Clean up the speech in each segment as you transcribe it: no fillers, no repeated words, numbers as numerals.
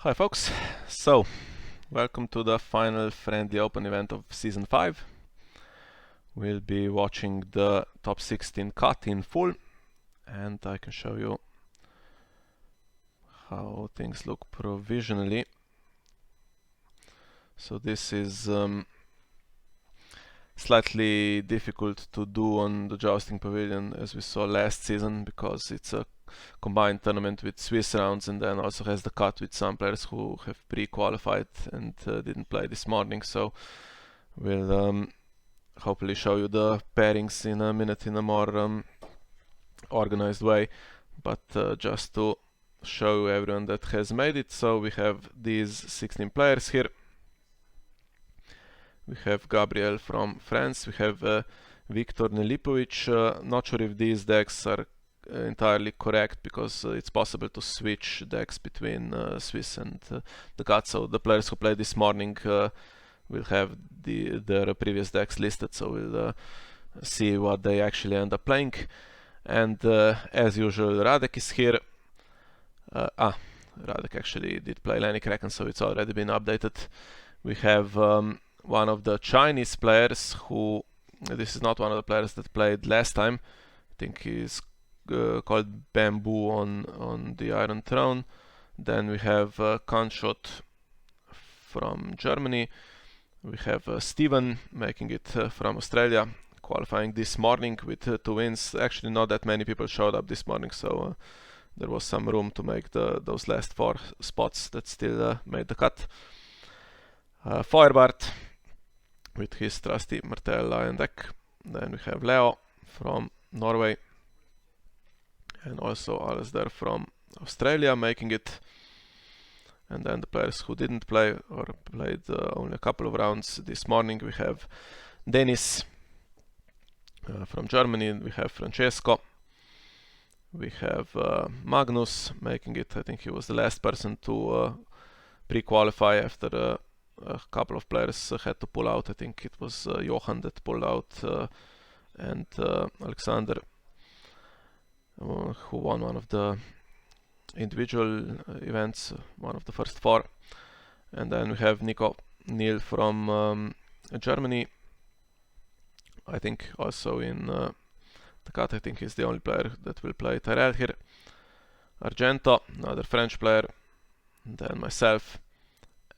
Hi folks, so welcome to the final friendly open event of season 5. We'll be watching the top 16 cut in full and I can show you how things look provisionally. So this is slightly difficult to do on the Jousting Pavilion as we saw last season, because it's a combined tournament with Swiss rounds and then also has the cut with some players who have pre-qualified and didn't play this morning. So we'll hopefully show you the pairings in a minute in a more organized way, but just to show everyone that has made it. So we have these 16 players here. We have Gabriel from France, we have Viktor Nelipovic. Not sure if these decks are entirely correct, because it's possible to switch decks between Swiss and the cut. So the players who played this morning will have their previous decks listed, so we'll see what they actually end up playing. And as usual, Radek is here. Radek actually did play Lenny Kraken, so it's already been updated. We have one of the Chinese players who, this is not one of the players that played last time. I think he's called Bamboo on the Iron Throne. Then we have Kanshot from Germany. We have Steven making it from Australia, qualifying this morning with 2 wins. Actually not that many people showed up this morning, so there was some room to make those last 4 spots that still made the cut. Feuerbart with his trusty Martell Lion deck. Then we have Leo from Norway, and also Alasdair from Australia making it. And then the players who didn't play or played only a couple of rounds this morning, we have Denis from Germany, we have Francesco, we have Magnus making it. I think he was the last person to pre-qualify after a couple of players had to pull out. I think it was Johan that pulled out, and Alexander, who won one of the individual events, one of the first 4. And then we have Neil from Germany. I think also in the cut, I think he's the only player that will play Tyrell here. Argento, another French player. And then myself.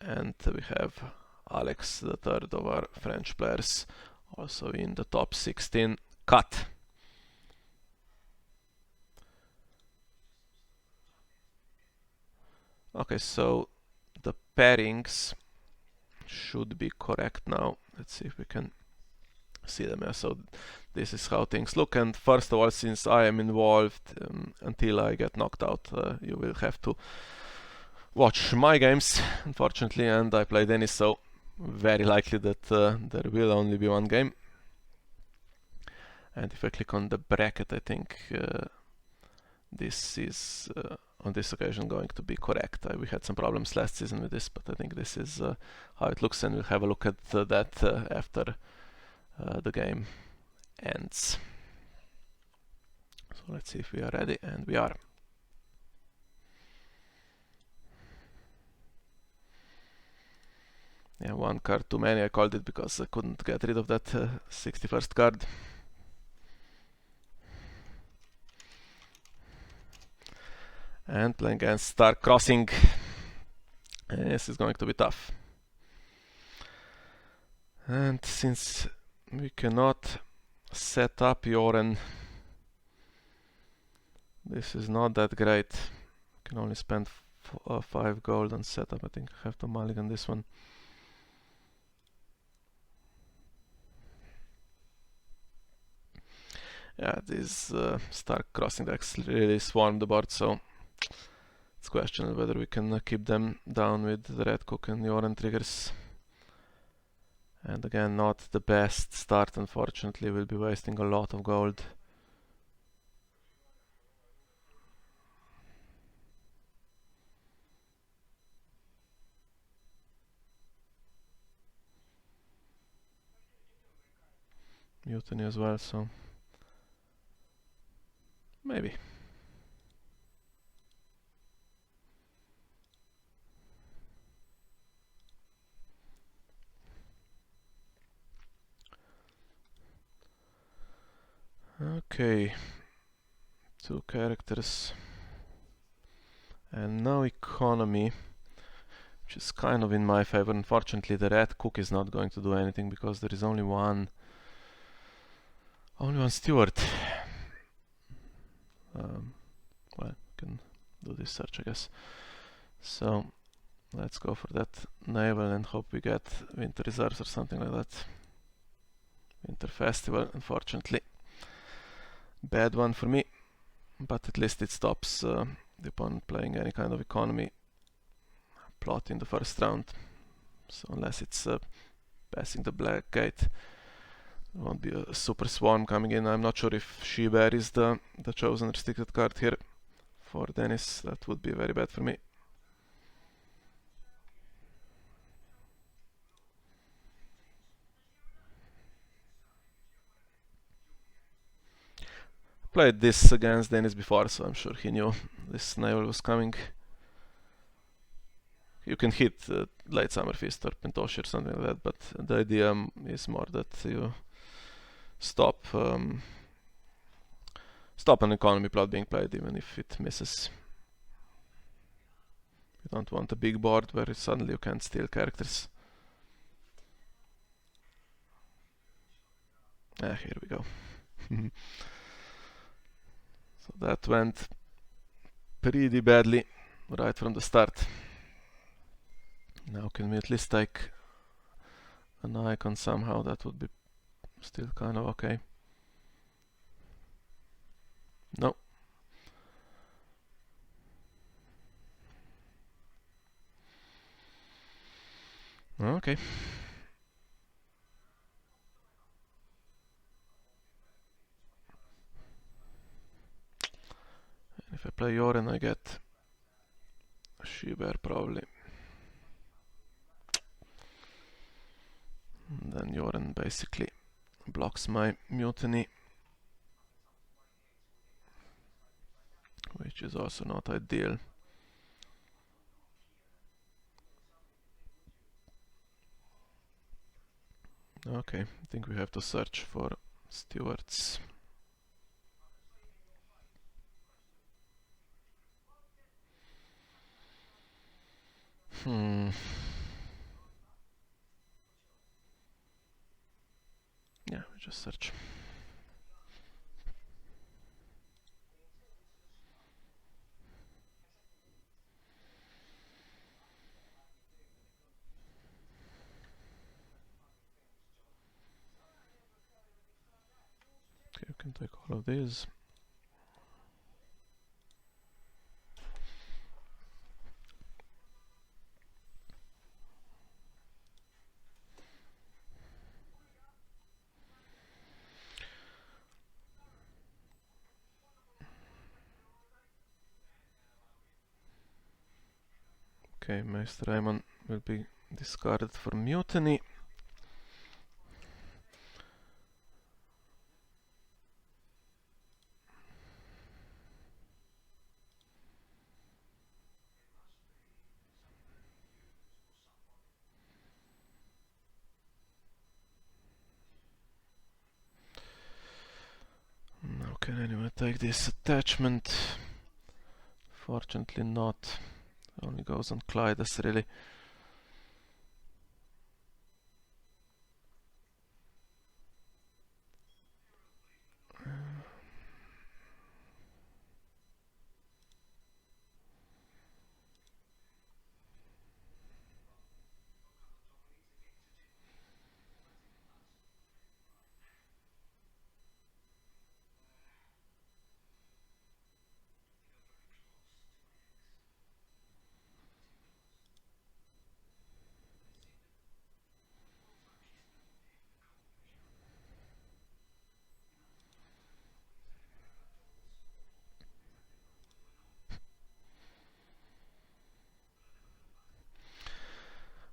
And we have Alex, the third of our French players, also in the top 16 cut. Okay, so the pairings should be correct now. Let's see if we can see them. Yeah, so this is how things look. And first of all, since I am involved, until I get knocked out, you will have to watch my games, unfortunately, and I play Denis, so very likely that there will only be one game. And if I click on the bracket, I think this is on this occasion going to be correct. We had some problems last season with this, but I think this is how it looks, and we'll have a look at that after the game ends. So let's see if we are ready, and we are. Yeah, 1 card too many, I called it, because I couldn't get rid of that 61st card. And playing against Star Crossing. This is going to be tough. And since we cannot set up Joren, this is not that great. I can only spend 5 gold on setup. I think I have to mulligan this one. Yeah, these Star Crossing decks really swarm the board, so it's questionable whether we can keep them down with the Red Cook and Joren triggers. And again, not the best start, unfortunately. We'll be wasting a lot of gold. Mutiny as well, so maybe. Okay, 2 characters. And now economy, which is kind of in my favor. Unfortunately, the red cook is not going to do anything because there is only one steward. Well, we can do this search, I guess. So let's go for that naval and hope we get winter reserves or something like that. Winter festival, unfortunately. Bad one for me, but at least it stops the opponent playing any kind of economy plot in the first round. So unless it's passing the black gate, there won't be a super swarm coming in. I'm not sure if She-Bear is the chosen restricted card here for Dennis. That would be very bad for me. Played this against Dennis before, so I'm sure he knew this naval was coming. You can hit Late Summer Feast or Pentoshi or something like that, but the idea is more that you stop an economy plot being played even if it misses. You don't want a big board where suddenly you can't steal characters. Here we go. So that went pretty badly right from the start. Now can we at least take an icon somehow? That would be still kind of okay. No. Okay. And if I play Yoren, I get a She-Bear probably. And then Yoren basically blocks my mutiny, which is also not ideal. Okay, I think we have to search for stewards. Yeah, we just search. Okay, you can take all of these. Okay, Maester Raymond will be discarded for mutiny. Now can anyone take this attachment? Fortunately not. It only goes on Clydas really.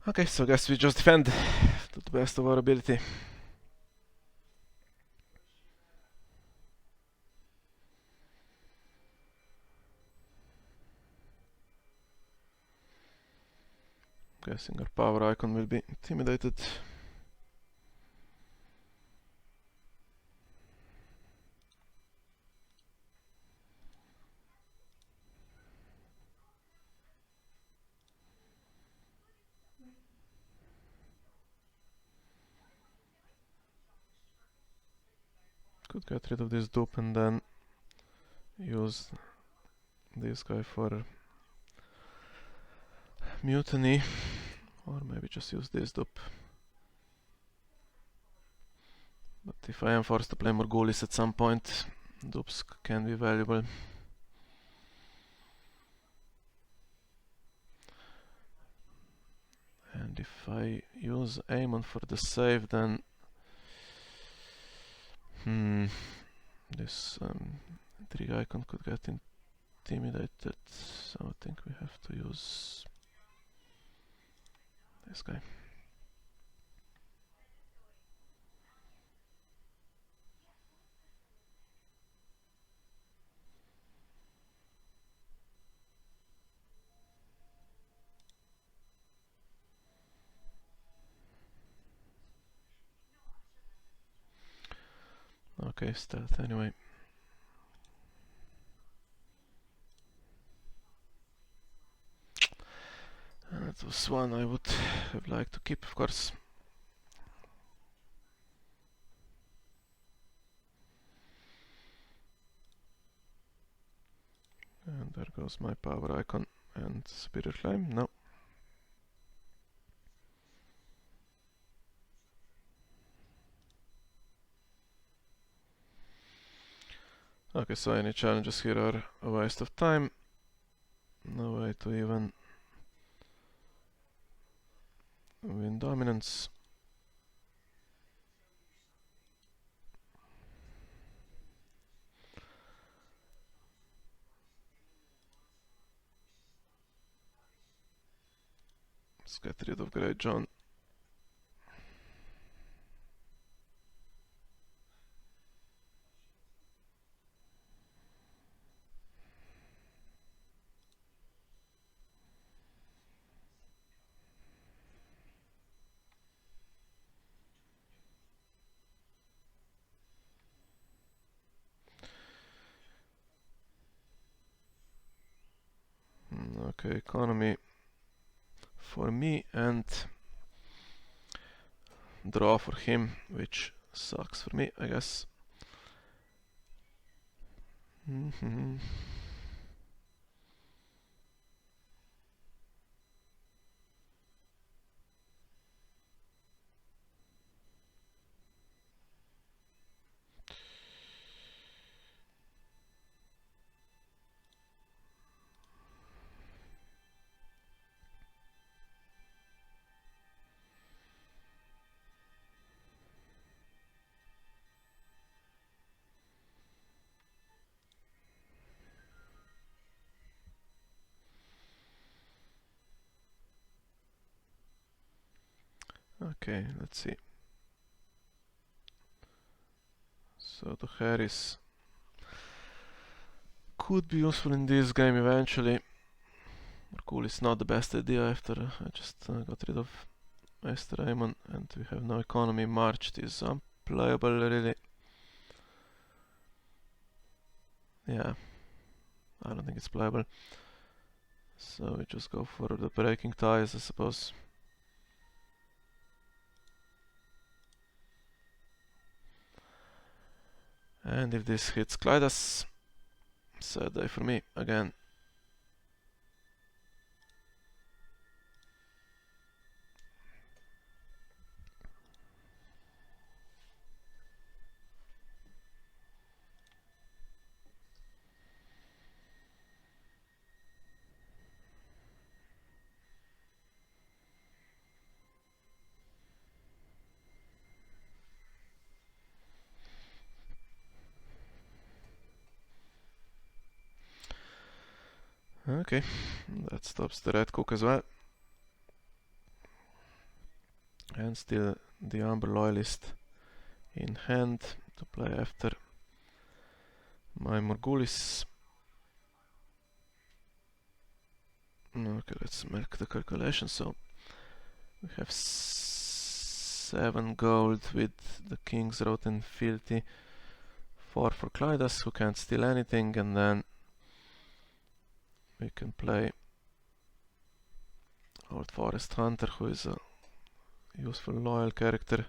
Okay, so I guess we just defend to the best of our ability. Guessing our power icon will be intimidated. Could get rid of this dupe and then use this guy for mutiny, or maybe just use this dupe. But if I am forced to play Morgulis at some point, dupes can be valuable. And if I use Aemon for the save, then this 3 icon could get intimidated, so I think we have to use this guy. Okay, stealth anyway. That was one I would have liked to keep, of course. And there goes my power icon and Superior Claim. No. Okay, so any challenges here are a waste of time. No way to even win dominance. Let's get rid of Grey John. Okay, economy for me and draw for him, which sucks for me, I guess. Okay, let's see. So the Harris could be useful in this game eventually. Cool, it's not the best idea after I just got rid of Mr. Aemon and we have no economy. Marched is unplayable really. Yeah, I don't think it's playable. So we just go for the breaking ties, I suppose. And if this hits Kleidas, sad day for me again. Okay, that stops the red cook as well. And still the Amber Loyalist in hand to play after my Morgulis. Okay, let's make the calculation. So we have 7 gold with the King's Road and Fealty, 4 for Kleidas, who can't steal anything, and then we can play Old Forest Hunter, who is a useful loyal character.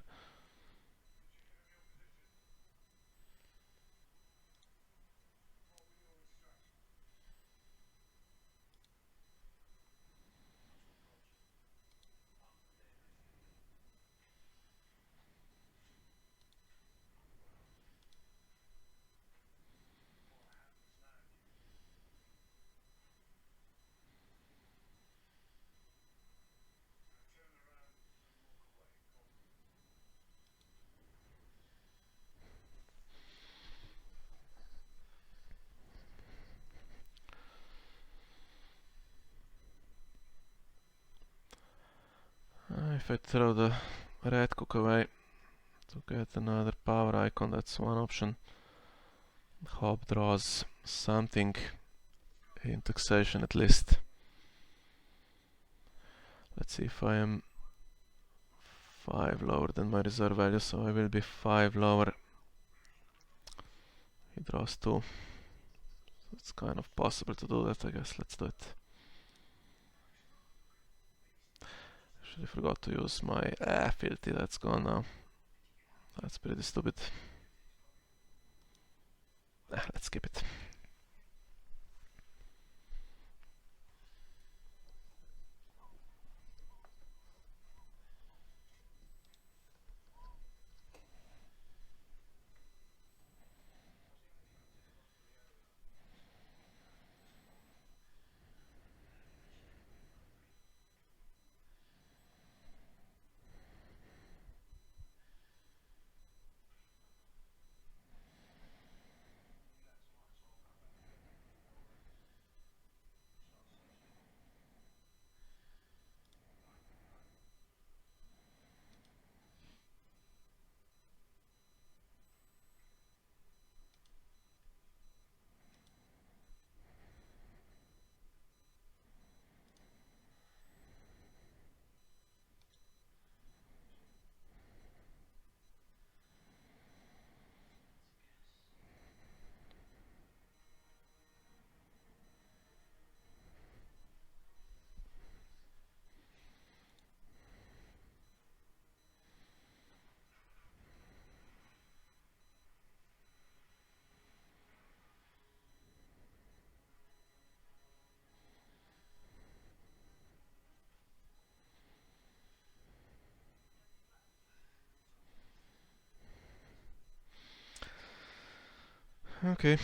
if I throw the red cook away to get another power icon, that's one option. Hope draws something in taxation at least. Let's see if I am 5 lower than my reserve value, so I will be 5 lower. He draws 2. So it's kind of possible to do that, I guess. Let's do it. Actually forgot to use my Fealty, that's gone now. That's pretty stupid. Let's skip it. Okay.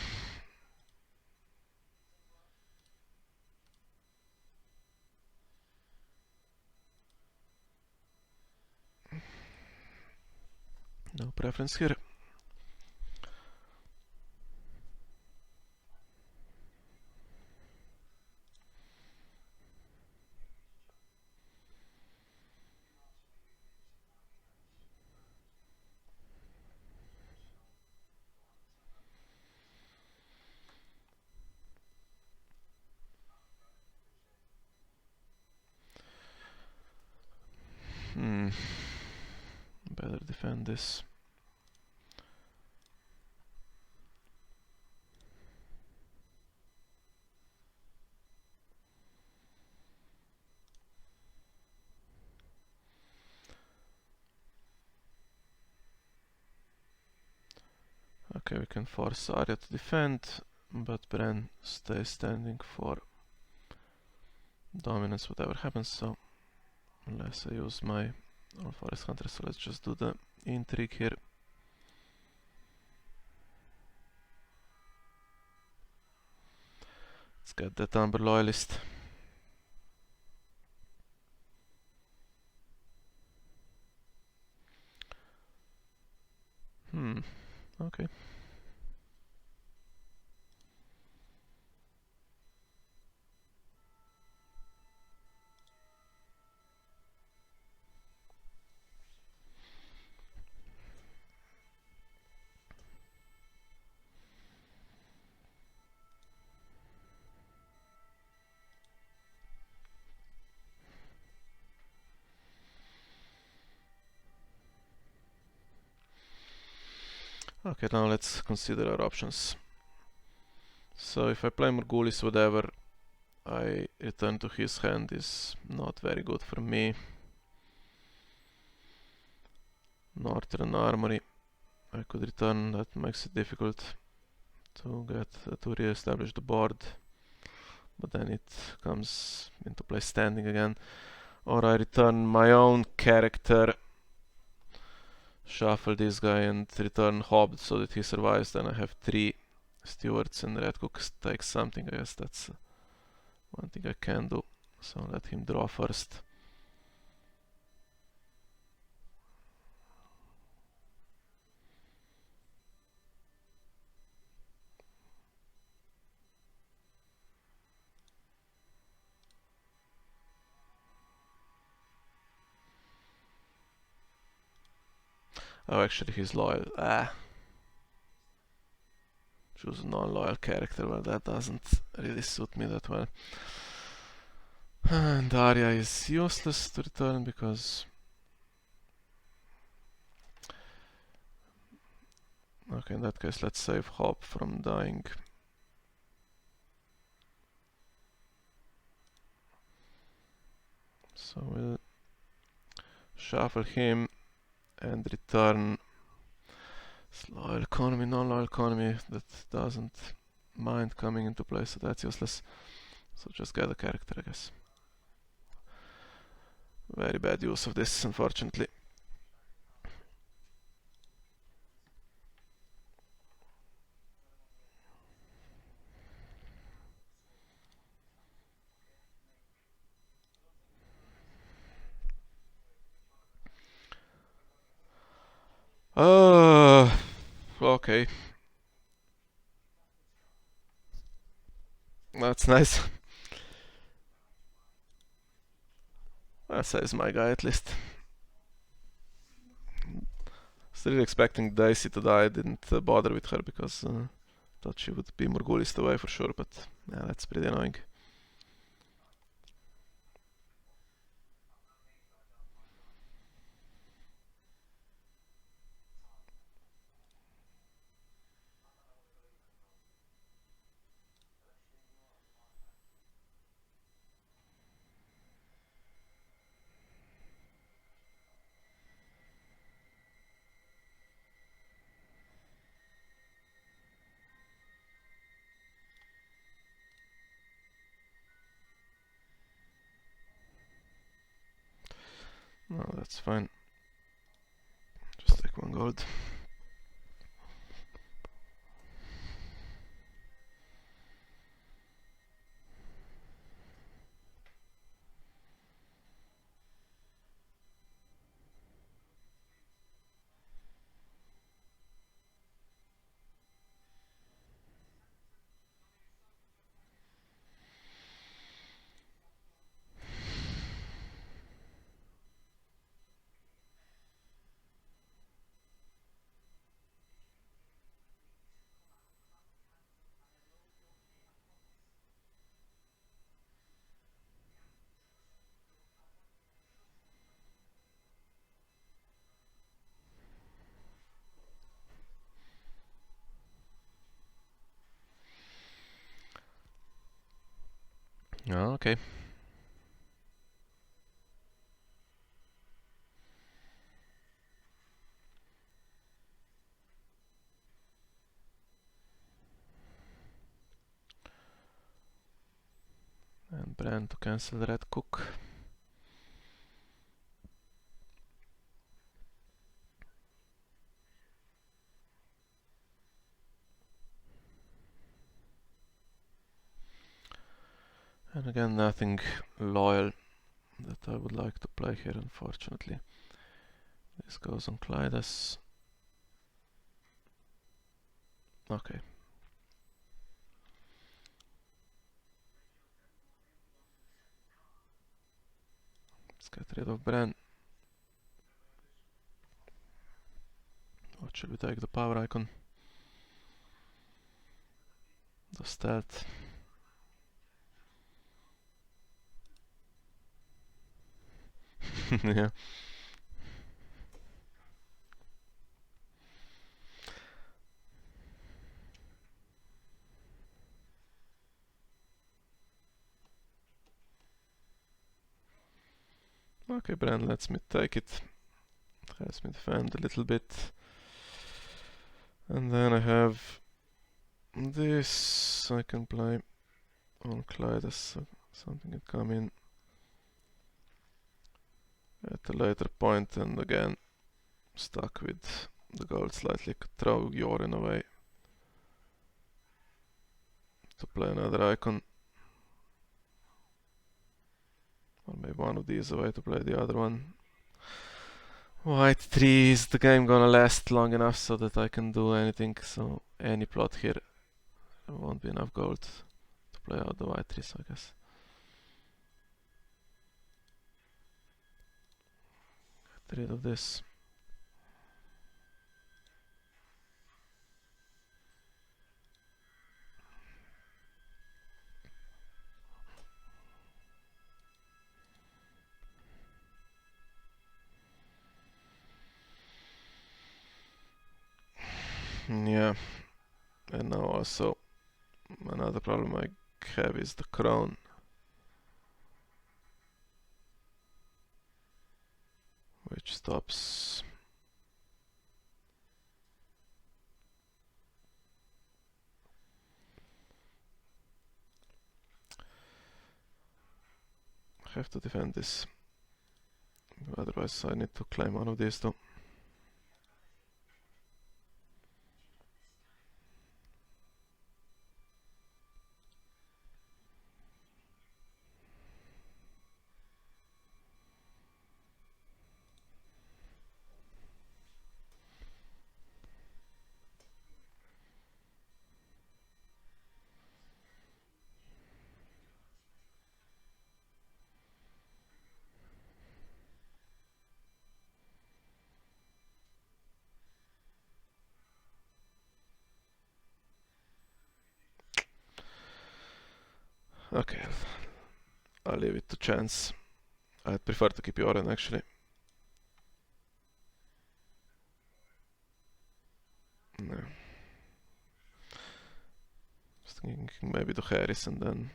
No preference here. Better defend this. Okay, we can force Arya to defend, but Bran stays standing for dominance whatever happens, so unless I use my Forest Hunter, so let's just do the intrigue here. Let's get that Amber Loyalist. Okay. Okay, now let's consider our options. So if I play Morghulis, whatever I return to his hand is not very good for me. Northern Armory I could return, that makes it difficult to get to re-establish the board, but then it comes into play standing again. Or I return my own character, shuffle this guy and return Hobbit so that he survives, then I have 3 stewards and Red Cook takes something. I guess that's one thing I can do, so let him draw first. Oh, actually he's loyal. Choose a non-loyal character. Well, that doesn't really suit me that well. And Arya is useless to return because... Okay, in that case, let's save Hope from dying. So we'll shuffle him and return loyal economy, non-loyal economy that doesn't mind coming into play, so that's useless. So just get a character, I guess. Very bad use of this, unfortunately. Okay. That's nice. That saves my guy at least. Still expecting Daisy to die. I didn't bother with her because thought she would be Morghulis away for sure, but yeah, that's pretty annoying. No, that's fine. Just take 1 gold. Oh, okay. And Bran to cancel the red cook. And again, nothing loyal that I would like to play here, unfortunately. This goes on Clydas. Okay. Let's get rid of Bran. What should we take? The power icon. The stealth. Yeah. Okay, Bran lets me take it. Has me defend a little bit. And then I have this I can play on Clyde as something can come in at a later point, and again stuck with the gold slightly. Could throw Yorin away to play another icon. Or maybe one of these away to play the other one. White 3, is the game gonna last long enough so that I can do anything? So any plot here, there won't be enough gold to play out the white 3s, I guess. Get rid of this. Yeah. And now also another problem I have is the crown. Which stops. I have to defend this. Otherwise I need to claim one of these two. Okay, I'll leave it to chance. I'd prefer to keep Joran actually. No. Just thinking maybe to Harris and then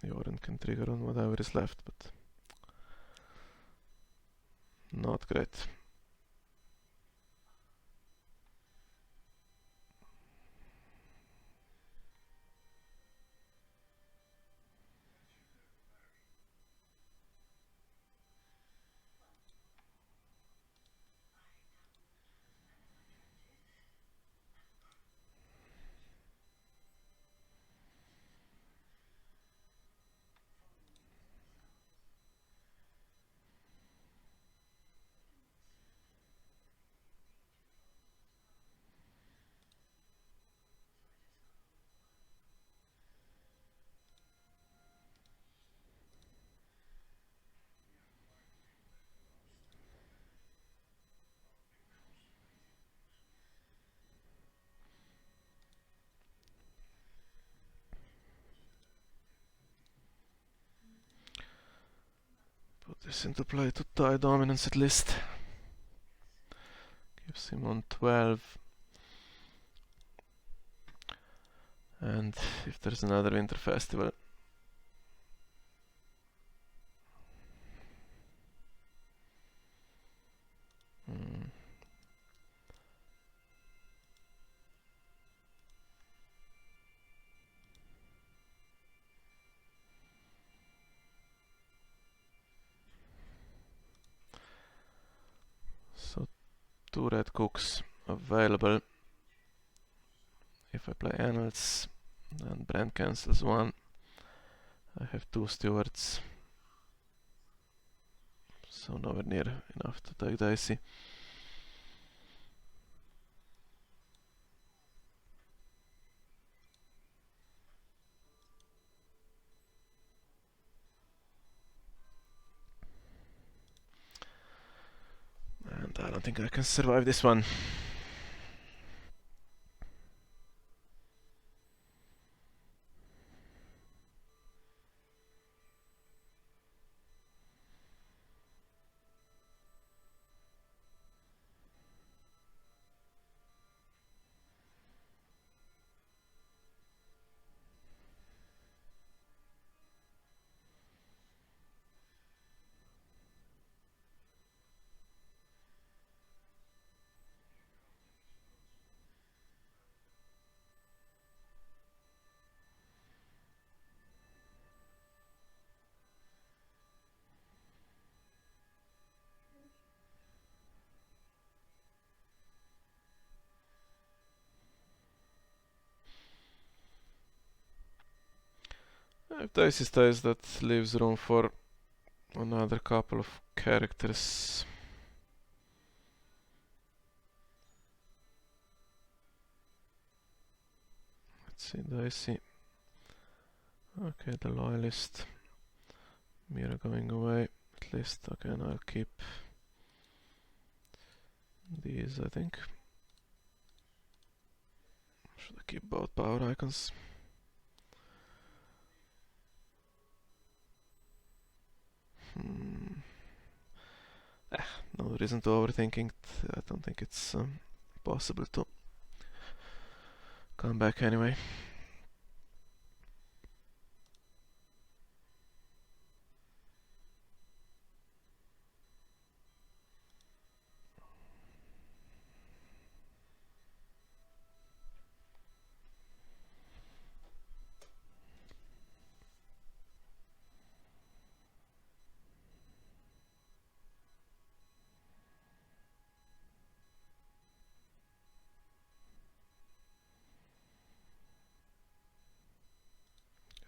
Joran can trigger on whatever is left, but not great. Put this into play to tie dominance at least. Gives him on 12. And if there's another winter festival. So 2 red cooks available. If I play Annals, then Brand cancels 1. I have 2 stewards. So nowhere near enough to take dicey. And I don't think I can survive this one. If dicey stays, that leaves room for another couple of characters. Let's see, dicey. Okay, the loyalist. Miha going away, at least. Okay, and I'll keep these, I think. Should I keep both power icons? No reason to overthink it. I don't think it's possible to. come back anyway.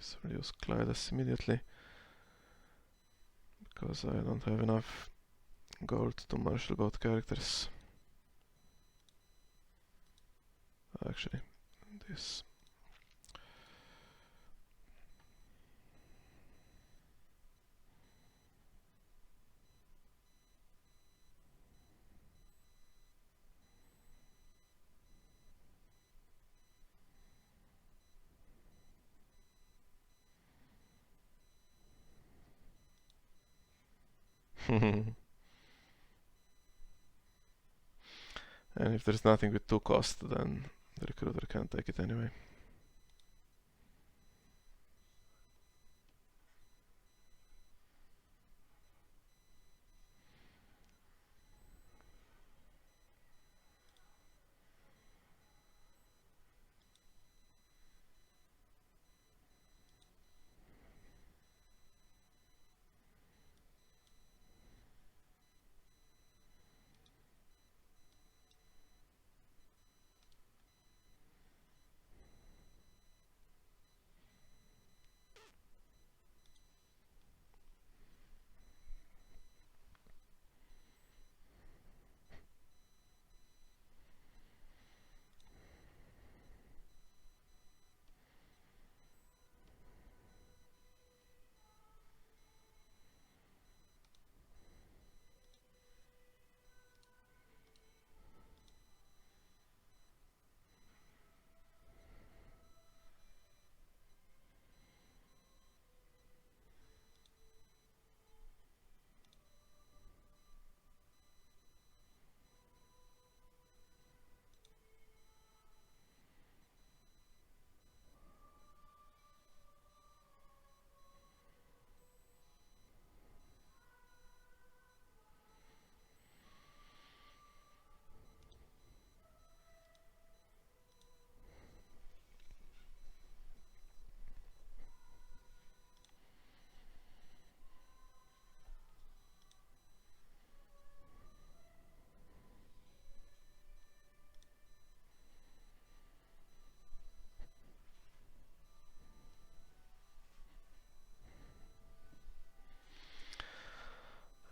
So I'll use Clydes immediately, because I don't have enough gold to marshal both characters. Actually, this. And if there's nothing with 2 cost, then the recruiter can't take it anyway.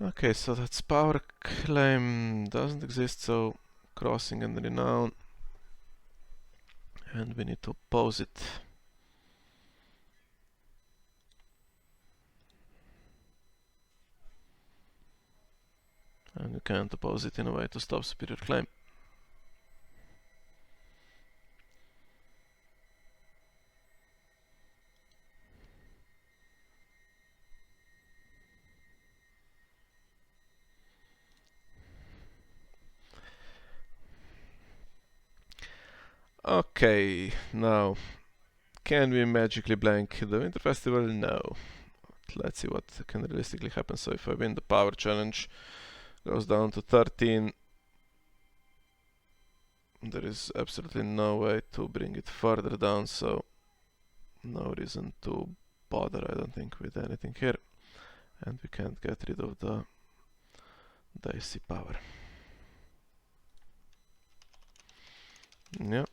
Okay, so that's power claim doesn't exist, so crossing and renown, and we need to oppose it. And we can't oppose it in a way to stop superior claim. Okay, now, can we magically blank the Winter Festival? No. Let's see what can realistically happen. So if I win the power challenge, goes down to 13. There is absolutely no way to bring it further down, so no reason to bother, I don't think, with anything here. And we can't get rid of the dicey power. Yeah.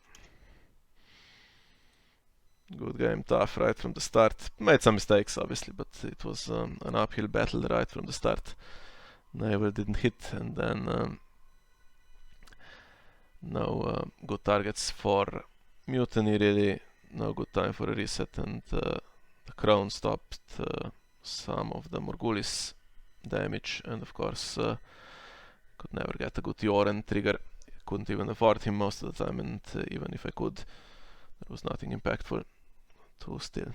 Good game, tough right from the start. Made some mistakes, obviously, but it was an uphill battle right from the start. Never didn't hit, and then no good targets for mutiny, really. No good time for a reset, and the crown stopped some of the Morgulis damage, and of course could never get a good Joran trigger. Couldn't even afford him most of the time, and even if I could, there was nothing impactful to steal.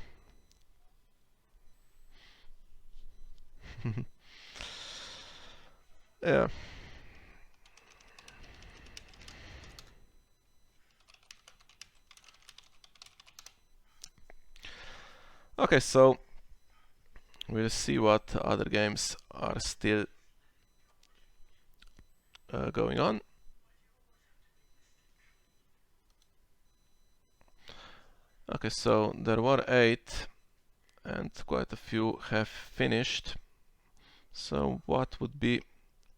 Yeah. Okay, so we'll see what other games are still going on. Okay, so there were 8 and quite a few have finished. So what would be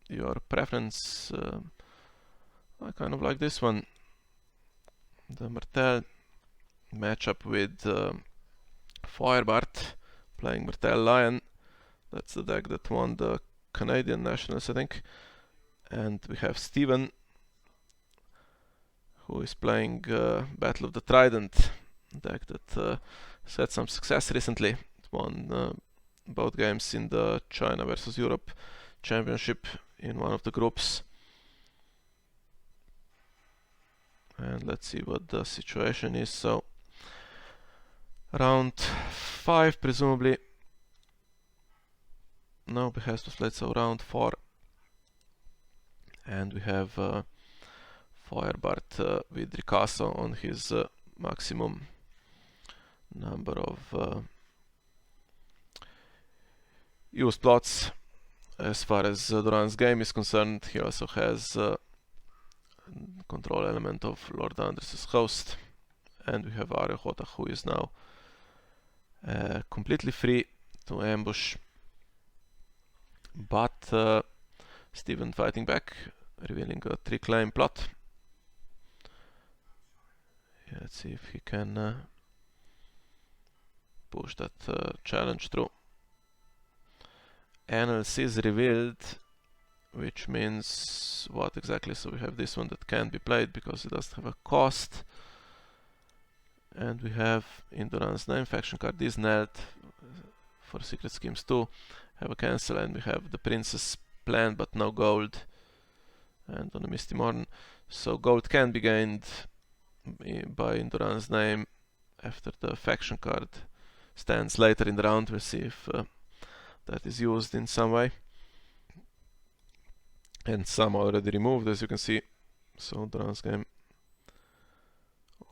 your preference? I kind of like this one. The Martell matchup with Feuerbart playing Martell Lion. That's the deck that won the Canadian Nationals, I think. And we have Steven, who is playing Battle of the Trident, deck that has had some success recently. It won both games in the China versus Europe Championship in one of the groups. And let's see what the situation is. So round 5 presumably. No, he has to play, so round 4. And we have Feuerbart with Ricasso on his maximum number of used plots. As far as Duran's game is concerned, he also has control element of Lord Andres' host. And we have Arehota, who is now completely free to ambush. But Steven fighting back, revealing a 3-claim plot. Yeah, let's see if he can push that challenge through. Annals is revealed, which means what exactly? So we have this one that can be played because it doesn't have a cost. And we have in Duran's name faction card is Nelt for Secret Schemes 2. Have a cancel, and we have the Princess plan but no gold. And on the Misty Morn. So gold can be gained by Duran's name after the faction card stands later in the round. We'll see if that is used in some way. And some already removed, as you can see. So Duran's game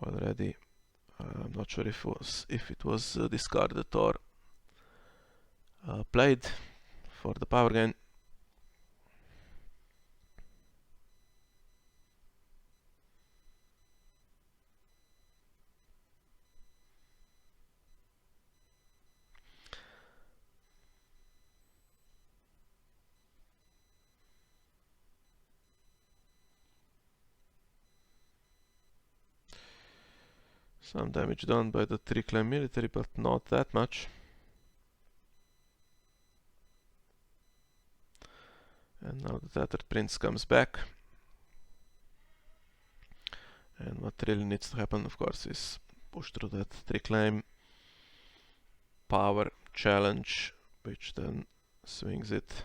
already. I'm not sure if it was discarded or played for the power gain. Some damage done by the 3-claim military, but not that much. And now the Tattered Prince comes back. And what really needs to happen, of course, is push through that 3-claim power challenge, which then swings it.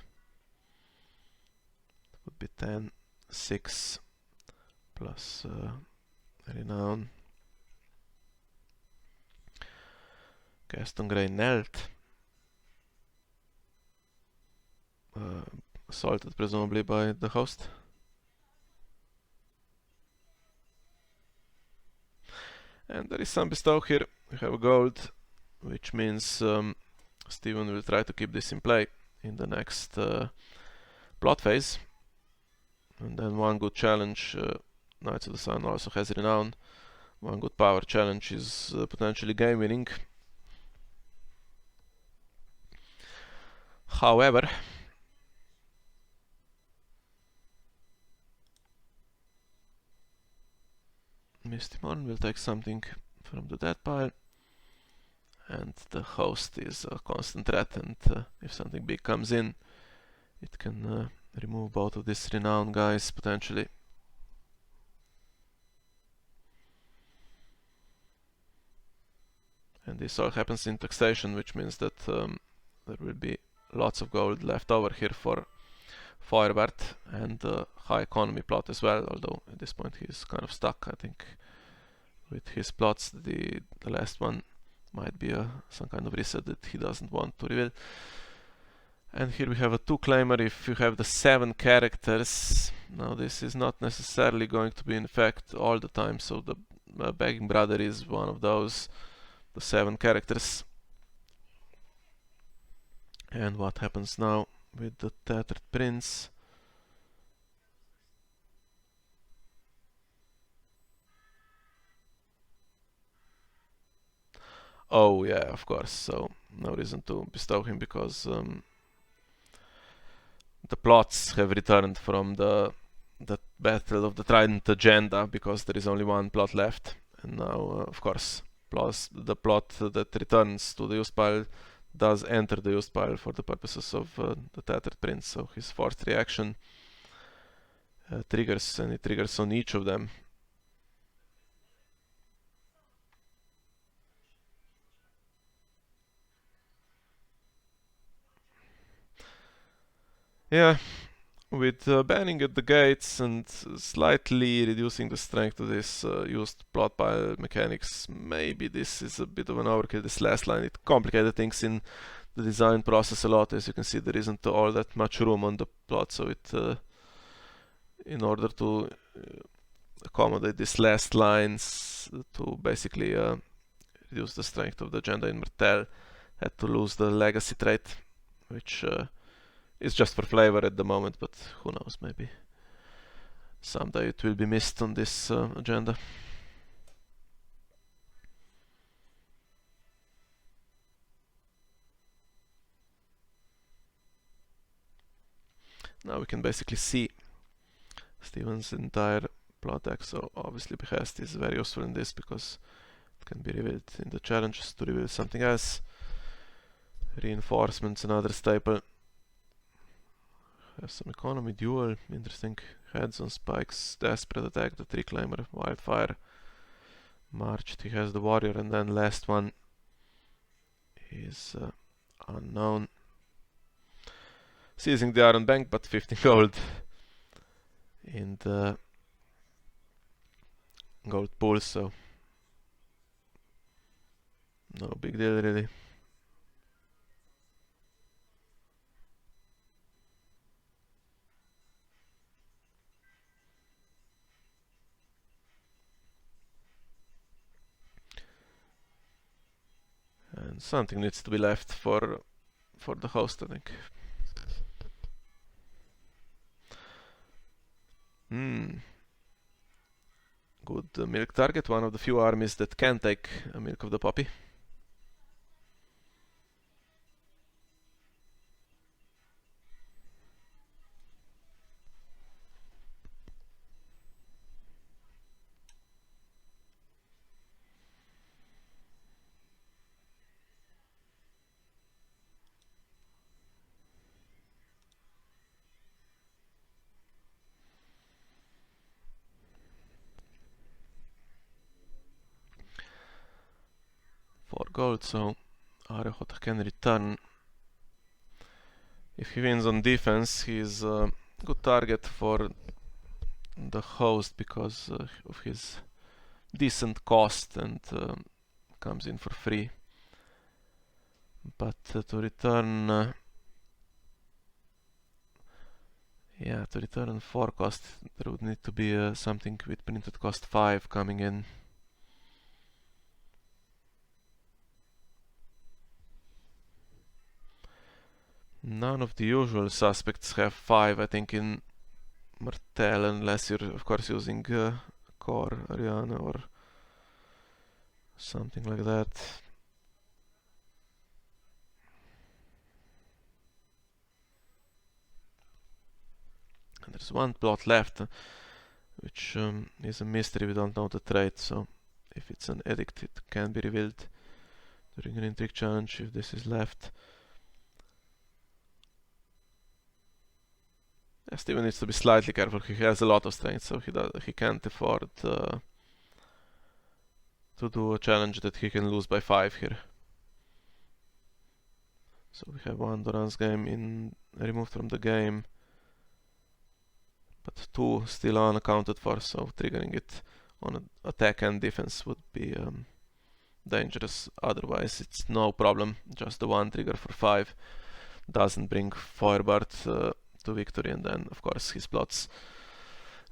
It would be 10, 6 plus Renown. Cast on Grey Nelt. Assaulted presumably by the host. And there is some bestow here. We have a gold, which means Steven will try to keep this in play in the next plot phase. And then one good challenge, Knights of the Sun also has Renown. One good power challenge is potentially game winning. However, Misty Morn will take something from the dead pile, and the host is a constant threat, and if something big comes in, it can remove both of these Renown guys potentially. And this all happens in taxation, which means that there will be lots of gold left over here for Feuerbart, and high economy plot as well, although at this point he's kind of stuck, I think, with his plots. The last one might be some kind of reset that he doesn't want to reveal. And here we have a 2-claimer if you have the 7 characters. Now this is not necessarily going to be in effect all the time, so the Begging Brother is one of those, the 7 characters. And what happens now with the Tattered Prince? Oh yeah, of course, so no reason to bestow him because the plots have returned from the Battle of the Trident agenda because there is only one plot left. And now, of course, plus the plot that returns to the used pile does enter the used pile for the purposes of the Tattered Prince. So his fourth reaction triggers, and it triggers on each of them. Yeah, with banning at the gates and slightly reducing the strength of this used plot pile mechanics, maybe this is a bit of an overkill. This last line, it complicated things in the design process a lot. As you can see, there isn't all that much room on the plot, so it in order to accommodate these last lines to basically reduce the strength of the agenda in Martell, had to lose the legacy trait, which is just for flavor at the moment, but who knows, maybe someday it will be missed on this agenda. Now we can basically see Steven's entire plot deck, so obviously Behest is very useful in this because it can be revealed in the challenges to reveal something else. Reinforcements, another staple. Have some economy, duel, interesting. Heads on spikes, desperate attack, the tree climber, wildfire. Marched, he has the warrior, and then last one is unknown. Seizing the iron bank, but 15 gold in the gold pool, so no big deal really. And something needs to be left for the host, I think. Good milk target, one of the few armies that can take a milk of the poppy. Gold, so Arehota can return. If he wins on defense, he's a good target for the host because of his decent cost and comes in for free. But to return, to return 4 cost, there would need to be something with printed cost 5 coming in. None of the usual suspects have 5, I think, in Martell, unless you're, of course, using Core, Ariana, or something like that. And there's one plot left, which is a mystery. We don't know the trait, so if it's an edict, it can be revealed during an intrigue challenge if this is left. Steven needs to be slightly careful. He has a lot of strength, so he can't afford to do a challenge that he can lose by 5 here. So we have 1 Doran's game removed from the game, but 2 still unaccounted for, so triggering it on attack and defense would be dangerous. Otherwise it's no problem, just the 1 trigger for 5 doesn't bring Feuerbart to victory, and then of course his plots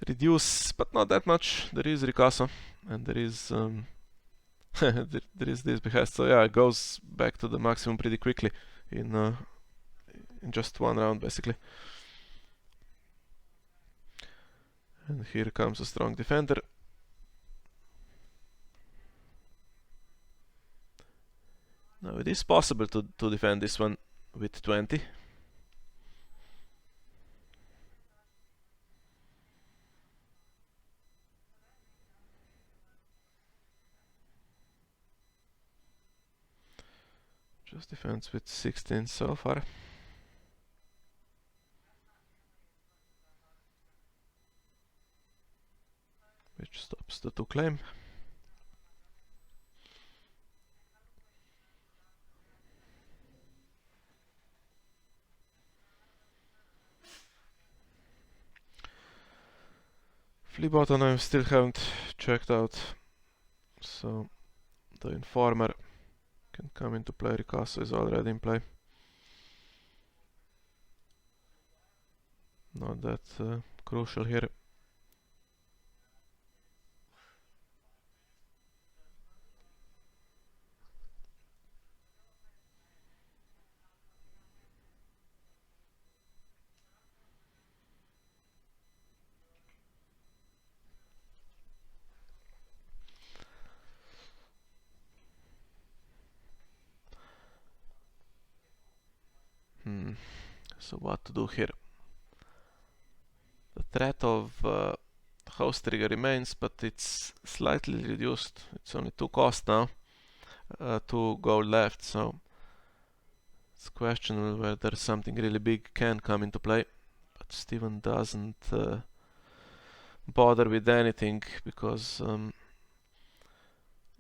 reduce, but not that much. There is Ricasso, and there is there is this Behest, so yeah, it goes back to the maximum pretty quickly in in just one round basically. And here comes a strong defender. Now it is possible to defend this one with 20. Just defends with 16 so far. Which stops the 2 claim. Fleabottom I still haven't checked out, so the Informer can come into play. Ricasso is already in play. Not that crucial here. So what to do here? The threat of house trigger remains, but it's slightly reduced. It's only 2 cost now, 2 gold left, so it's questionable whether something really big can come into play. But Steven doesn't bother with anything because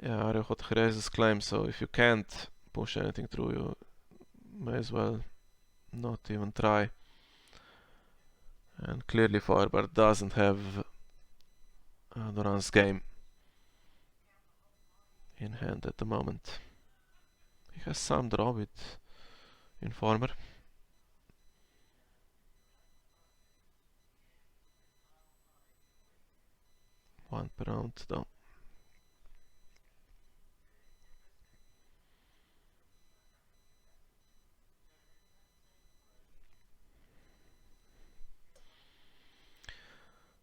yeah, Arehot raises claim, so if you can't push anything through, you may as well not even try. And clearly Feuerbart doesn't have Duran's game in hand at the moment. He has some draw with Informer. One per round though.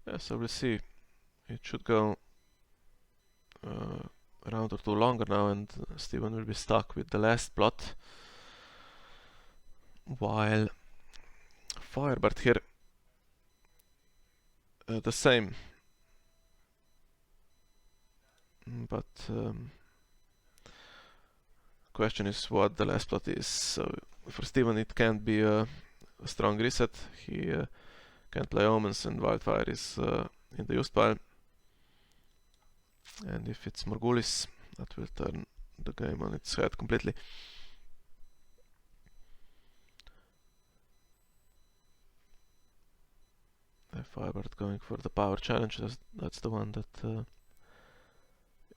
Yeah, so we'll see. It should go a round or 2 longer now, and Steven will be stuck with the last plot. While Feuerbart here, the same. But question is what the last plot is. So for Steven it can't be a strong reset. He can't play Omens, and Wildfire is in the used pile. And if it's Morgulis, that will turn the game on its head completely. Feuerbart going for the power challenge, that's the one that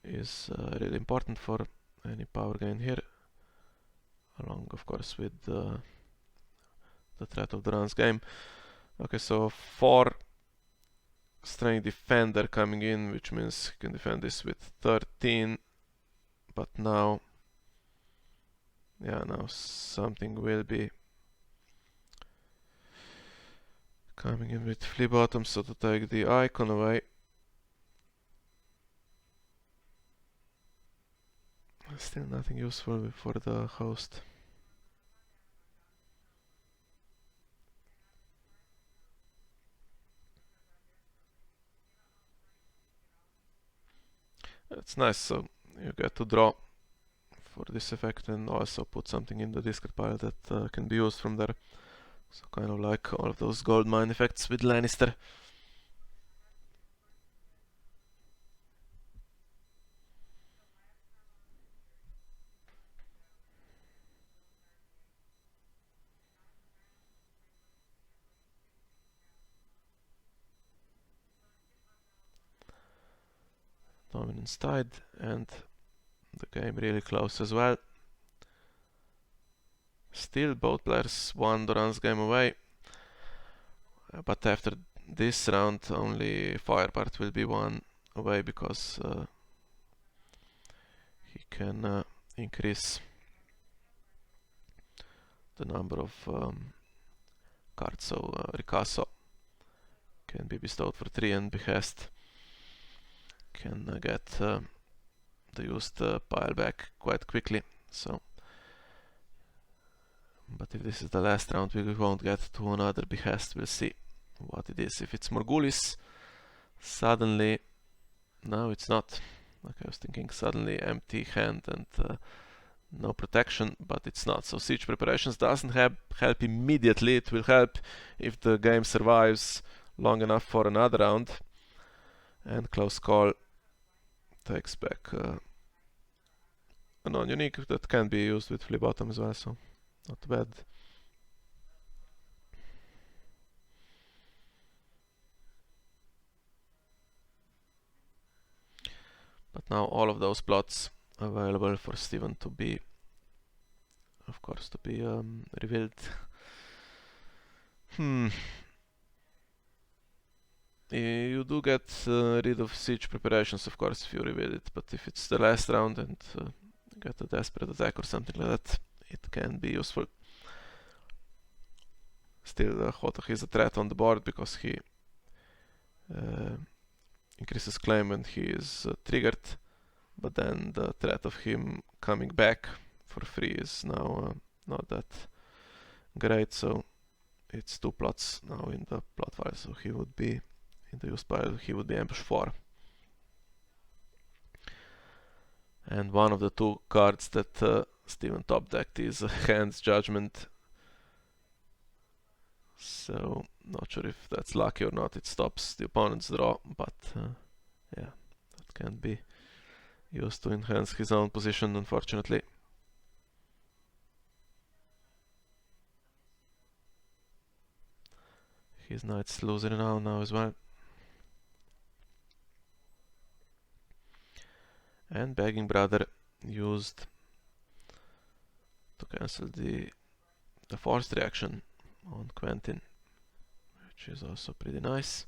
is really important for any power gain here. Along of course with the threat of Duran's game. Okay, so 4 strength defender coming in, which means he can defend this with 13. But now, yeah, now something will be coming in with Fleabottom, so to take the icon away. Still nothing useful for the host. It's nice, so you get to draw for this effect and also put something in the discard pile that can be used from there. So kind of like all of those gold mine effects with Lannister. Dominance died, and the game really close as well. Still both players won Duran's game away, but after this round only Feuerbart will be one away because he can increase the number of card, so Ricasso can be bestowed for 3 and Behest can get the used pile back quite quickly. So, but if this is the last round, we won't get to another Behest. We'll see what it is. If it's Morgulis, suddenly, no, it's not. Like I was thinking, suddenly empty hand and no protection, but it's not. So siege preparations doesn't help immediately. It will help if the game survives long enough for another round. And close call takes back a non-unique that can be used with flip bottom as well, so not bad. But now all of those plots available for Steven to be, of course, to be revealed. You do get rid of siege preparations, of course, if you reveal it, but if it's the last round and you get a desperate attack or something like that, it can be useful. Still, Hotach is a threat on the board because he increases claim when he is triggered, but then the threat of him coming back for free is now not that great, so it's 2 plots now in the plot file, so he would be in the used pile, he would be ambush 4. And one of the 2 cards that Steven top decked is Hand's Judgment. So, not sure if that's lucky or not. It stops the opponent's draw, but yeah, that can be used to enhance his own position, unfortunately. His knight's losing now as well. And Begging Brother used to cancel the forced reaction on Quentin, which is also pretty nice.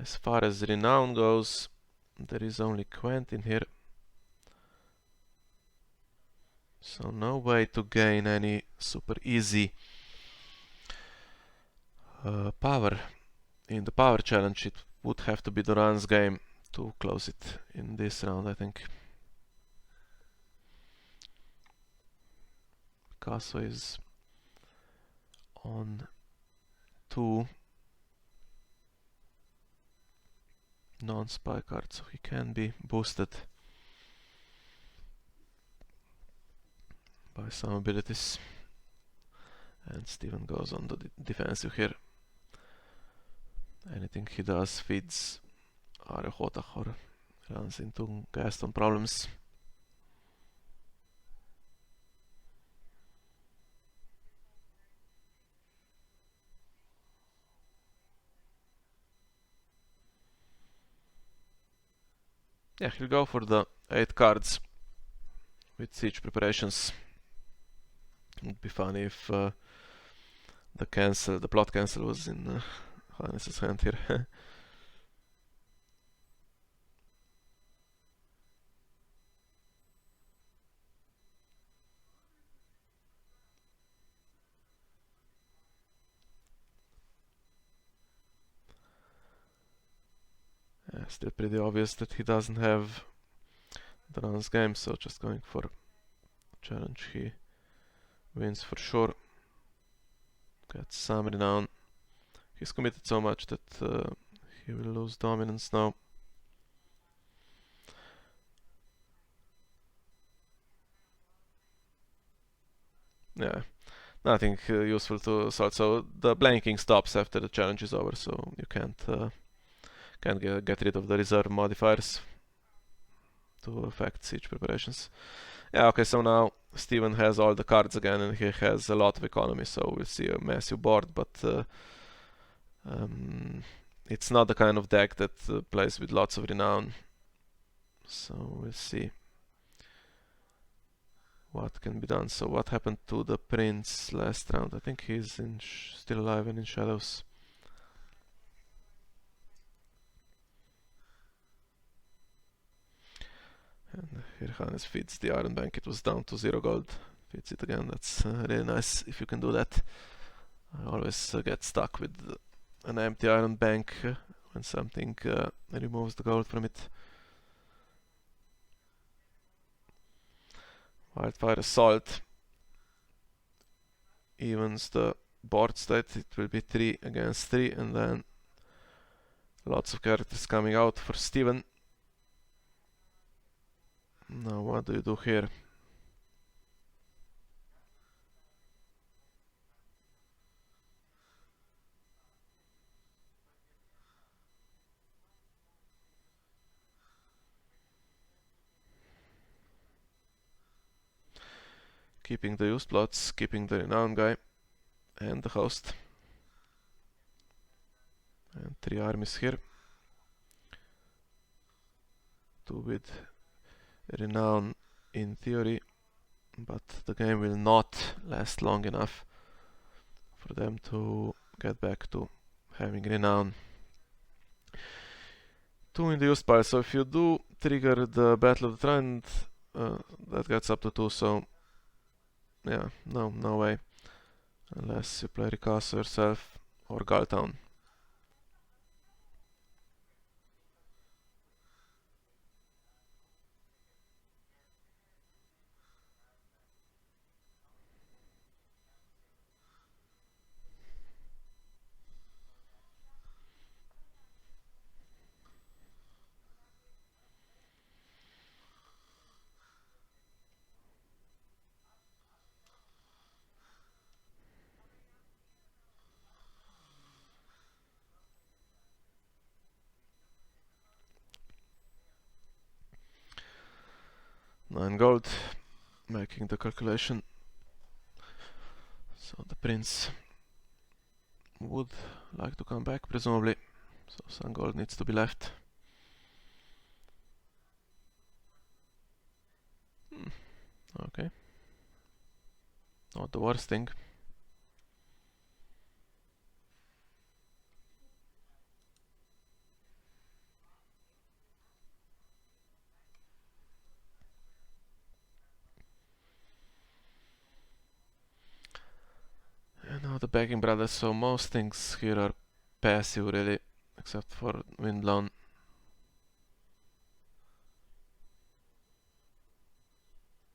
As far as renown goes, there is only Quentin here, so no way to gain any super easy power. In the power challenge it would have to be Duran's game to close it in this round, I think. Picasso is on 2 non-spy cards, so he can be boosted by some abilities. And Steven goes on the defensive here. Anything he does feeds Hotach or runs into Gaston problems. Yeah, he'll go for the 8 cards with siege preparations. It would be funny if the plot cancel was in Hannes's hand here. Still pretty obvious that he doesn't have the runs game, so just going for challenge, he wins for sure. Gets some renown. He's committed so much that he will lose dominance now. Yeah, nothing useful to sort. So the blanking stops after the challenge is over, so you can't get rid of the reserve modifiers to affect siege preparations. Yeah, okay, so now Steven has all the cards again and he has a lot of economy, so we'll see a massive board, but it's not the kind of deck that plays with lots of renown. So we'll see what can be done. So what happened to the prince last round? I think he's still alive and in shadows. And here Hannes feeds the Iron Bank. It was down to 0 gold. Feeds it again. That's really nice if you can do that. I always get stuck with an empty iron bank when something removes the gold from it. Wildfire Assault evens the board state. It will be 3 against 3, and then lots of characters coming out for Steven. Now what do you do here? Keeping the used plots, keeping the renowned guy and the host. And 3 armies here. 2 with renown in theory, but the game will not last long enough for them to get back to having renown. 2 in the used pile, so if you do trigger the Battle of the Trident, that gets up to 2, so yeah, no way. Unless you play Ricasso yourself or Galtown. Nine gold, making the calculation. So the prince would like to come back, presumably. So some gold needs to be left. Okay. Not the worst thing. And now the begging brothers, so most things here are passive really, except for Windblown.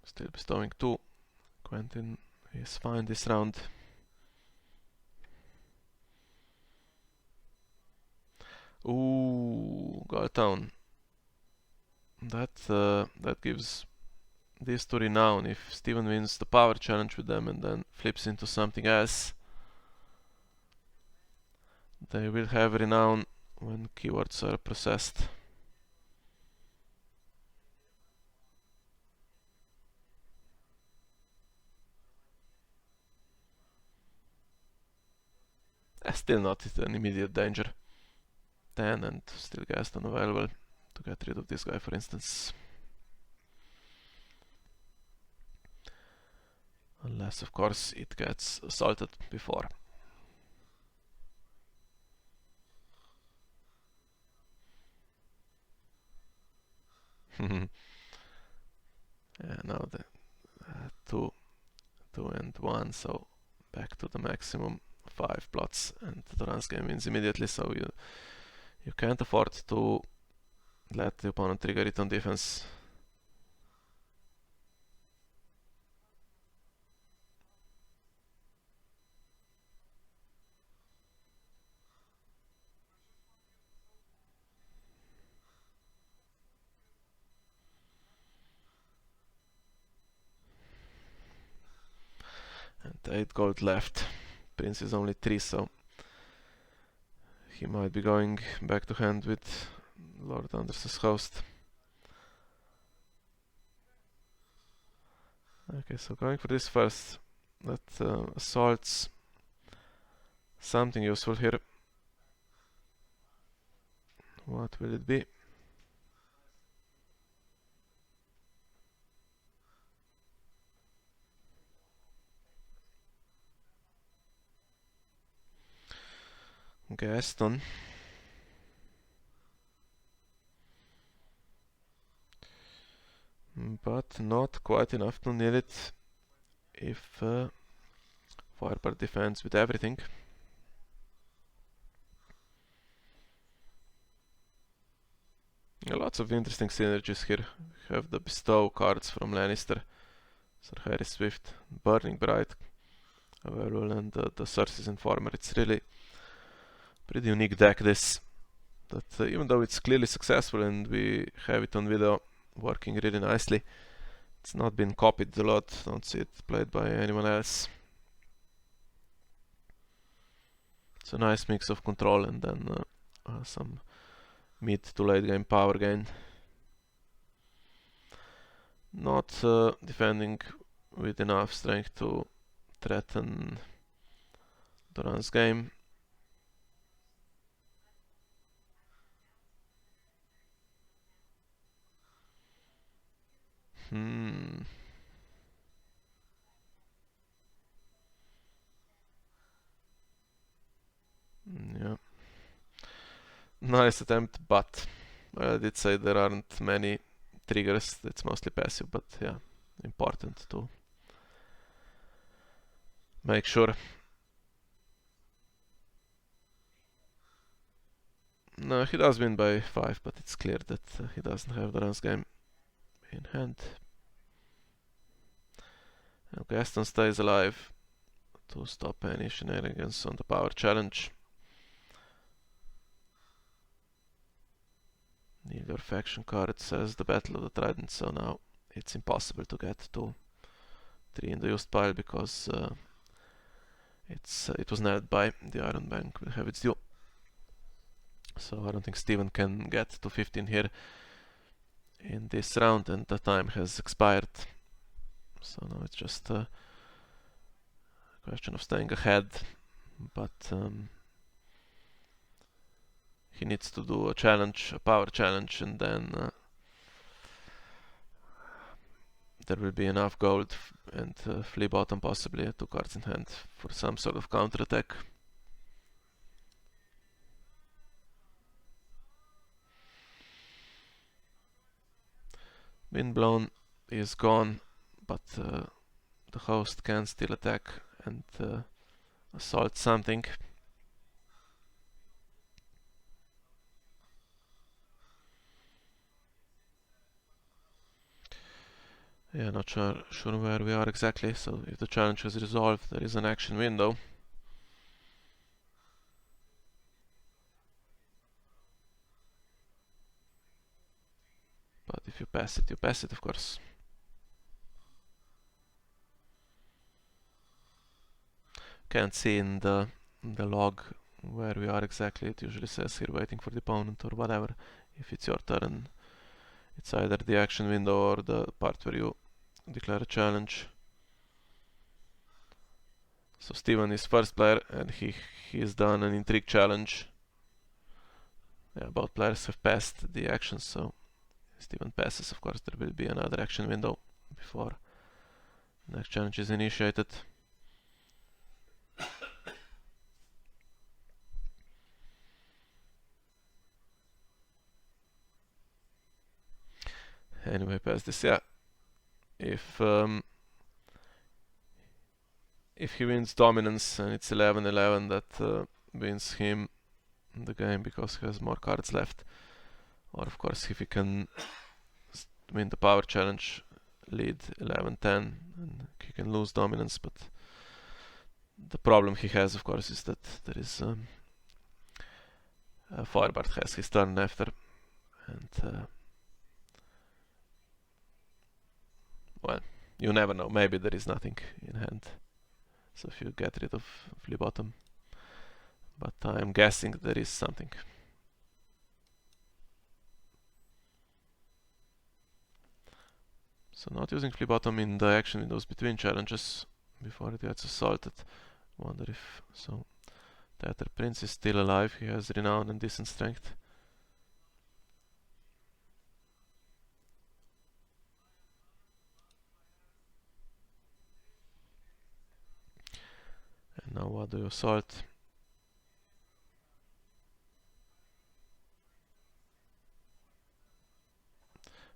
Still bestowing 2. Quentin is fine this round. Ooh, Galtown. That gives this to renown. If Steven wins the power challenge with them and then flips into something else, they will have renown when keywords are processed. Still not an immediate danger. 10 and still Gaston available to get rid of this guy, for instance. Unless, of course, it gets assaulted before. Yeah, now the 2 and 1, so back to the maximum 5 plots, and the runs game wins immediately, so you can't afford to let the opponent trigger it on defense. And 8 gold left. Prince is only 3, so he might be going back to hand with Lord Anders's host. Okay, so going for this first. That assaults something useful here. What will it be? Gaston. But not quite enough to nail it if Feuerbart defends with everything. Lots of interesting synergies here. We have the bestow cards from Lannister, Sir Harry Swift, Burning Bright available, and the Cersei's Informer. It's really pretty unique deck this, that even though it's clearly successful and we have it on video working really nicely, it's not been copied a lot. Don't see it played by anyone else. It's a nice mix of control and then some mid to late game power gain. Not defending with enough strength to threaten Duran's game. Yeah. Nice attempt, but I did say there aren't many triggers. It's mostly passive, but yeah, important to make sure. No, he does win by 5, but it's clear that he doesn't have the runs game in hand. And Gaston stays alive to stop any shenanigans on the power challenge. Need your faction card, says the Battle of the Trident, so now it's impossible to get to 3 in the used pile because it was nailed by the Iron Bank will have its due. So I don't think Steven can get to 15 here in this round, and the time has expired. So now it's just a question of staying ahead, but he needs to do a challenge, a power challenge, and then there will be enough gold and flea bottom possibly, 2 cards in hand for some sort of counter attack. Windblown is gone, but the host can still attack and assault something. Yeah, not sure where we are exactly, so if the challenge is resolved, there is an action window. But if you pass it, of course. Can't see in the log where we are exactly. It usually says here waiting for the opponent or whatever. If it's your turn, it's either the action window or the part where you declare a challenge. So Steven is first player and he's done an intrigue challenge. Yeah, both players have passed the actions, so Steven passes. Of course, there will be another action window before the next challenge is initiated. Anyway, pass this. Yeah, if he wins dominance and it's 11-11, that wins him the game because he has more cards left. Or of course, if he can win the power challenge, lead 11-10, and he can lose dominance. But the problem he has, of course, is that there is Feuerbart has his turn after, and well, you never know. Maybe there is nothing in hand. So if you get rid of flea bottom, but I'm guessing there is something. So not using flea bottom in the action windows between challenges before it gets assaulted. Wonder if so. Tattered Prince is still alive. He has renown and decent strength. And now what do you assault?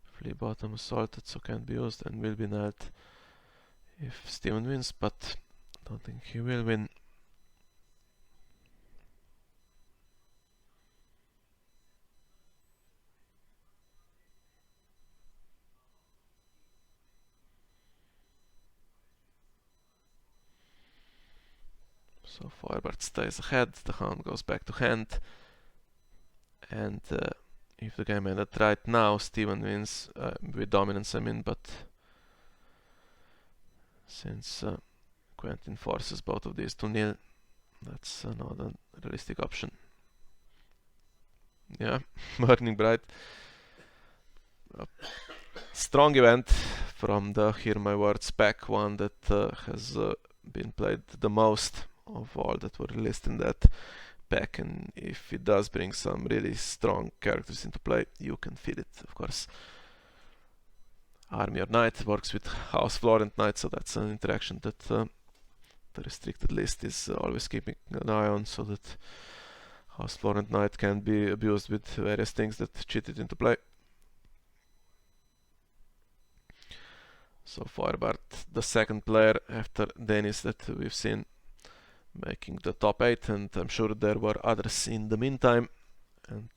Flea bottom assaulted, so can't be used and will be nailed if Steven wins, but Don't think he will win. So Feuerbart stays ahead, the hound goes back to hand, and if the game ended right now, Steven wins with dominance, I mean, but since Quentin forces both of these to nil, that's not a realistic option. Yeah, Burning Bright. Strong event from the Hear My Words pack, one that has been played the most of all that were released in that pack, and if it does bring some really strong characters into play, you can feel it, of course. Army or Knight works with House Florent Knight, so that's an interaction that the restricted list is always keeping an eye on, so that House Florent Knight can be abused with various things that cheat it into play. So Feuerbart, the second player after Dennis that we've seen making the top 8, and I'm sure there were others in the meantime. And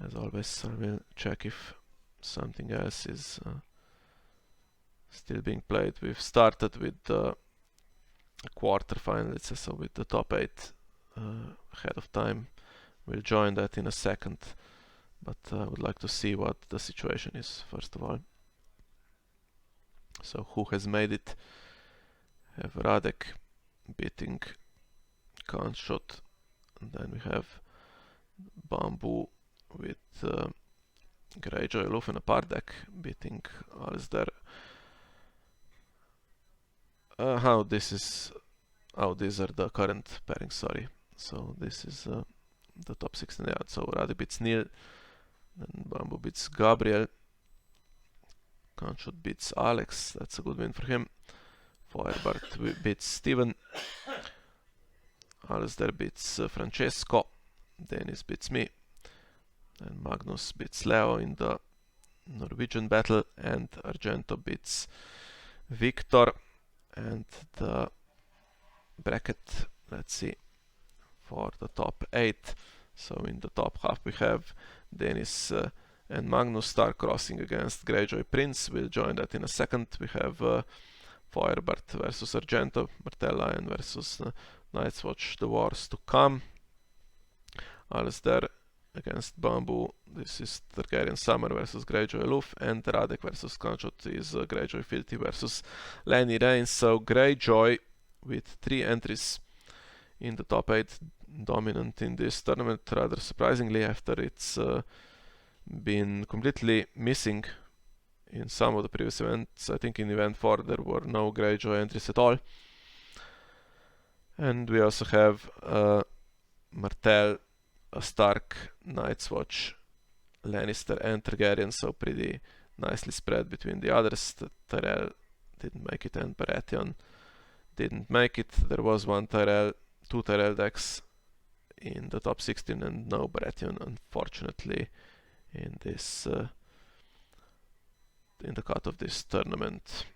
as always, I will check if something else is still being played. We've started with the quarterfinals, so with the top 8 ahead of time. We'll join that in a second, but I would like to see what the situation is first of all. So who has made it? Have Radek beating Gunshot, and then we have Bamboo with Greyjoy, Luff and a Pardek beating Alisder. How this is... Oh, these are the current pairings, sorry. So this is the top 16, yeah. So Radek beats Neil, then Bamboo beats Gabriel, Gunshot beats Alex, that's a good win for him. Feuerbart beats Steven, Alisder beats Francesco, Dennis beats me, and Magnus beats Leo in the Norwegian battle, and Argento beats Victor. And the bracket, let's see, for the top 8. So in the top half we have Dennis and Magnus star-crossing against Greyjoy Prince. We'll join that in a second. We have Feuerbart versus Argento, Martell Lion versus Night's Watch, the wars to come. Alisder against Bamboo. This is Targaryen Summer versus Greyjoy Luff, and Radek versus Gunshot is Greyjoy Fealty versus Lenny Reigns. So Greyjoy with 3 entries in the top 8, dominant in this tournament, rather surprisingly, after it's been completely missing in some of the previous events. I think in event 4 there were no Greyjoy entries at all. And we also have Martell, a Stark, Night's Watch, Lannister and Targaryen, so pretty nicely spread between the others. The Tyrell didn't make it, and Baratheon didn't make it. There was one Tyrell, 2 Tyrell decks in the top 16, and no Baratheon, unfortunately, in this in the cut of this tournament.